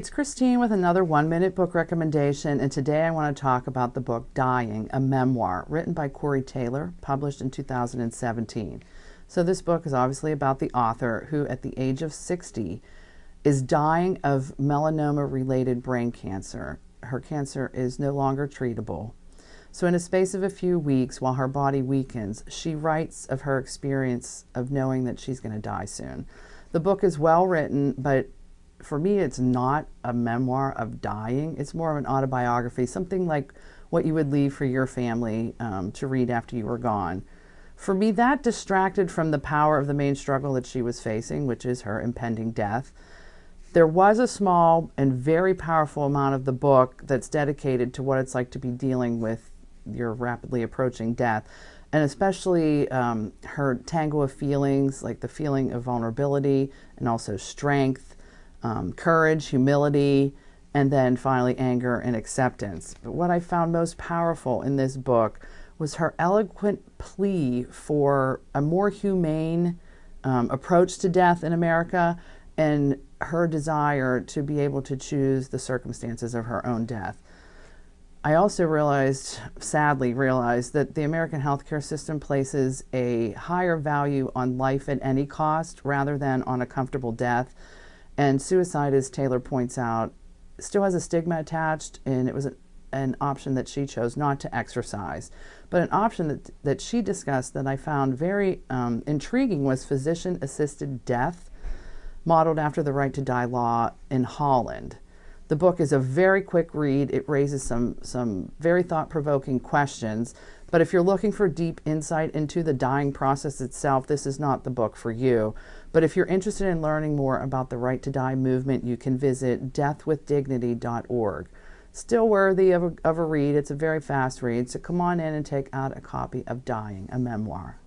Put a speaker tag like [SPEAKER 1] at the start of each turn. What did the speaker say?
[SPEAKER 1] it's Christine with another 1-minute book recommendation, and today I want to talk about the book Dying, a Memoir, written by Corey Taylor, published in 2017. So this book is obviously about the author who, at the age of 60, is dying of melanoma-related brain cancer. Her cancer is no longer treatable. So in a space of a few weeks, while her body weakens, she writes of her experience of knowing that she's going to die soon. The book is well written, but for me, it's not a memoir of dying. It's more of an autobiography, something like what you would leave for your family to read after you were gone. For me, that distracted from the power of the main struggle that she was facing, which is her impending death. There was a small and very powerful amount of the book that's dedicated to what it's like to be dealing with your rapidly approaching death, and especially her tango of feelings, like the feeling of vulnerability and also strength, courage, humility, and then finally anger and acceptance. But what I found most powerful in this book was her eloquent plea for a more humane approach to death in America, and her desire to be able to choose the circumstances of her own death. I also sadly realized that the American healthcare system places a higher value on life at any cost rather than on a comfortable death. And suicide, as Taylor points out, still has a stigma attached, and it was an option that she chose not to exercise. But an option that she discussed that I found very intriguing was physician-assisted death, modeled after the Right to Die law in Holland. The book is a very quick read. It raises some very thought-provoking questions. But if you're looking for deep insight into the dying process itself, this is not the book for you. But if you're interested in learning more about the Right to Die movement, you can visit deathwithdignity.org. Still worthy of a read. It's a very fast read. So come on in and take out a copy of Dying, a Memoir.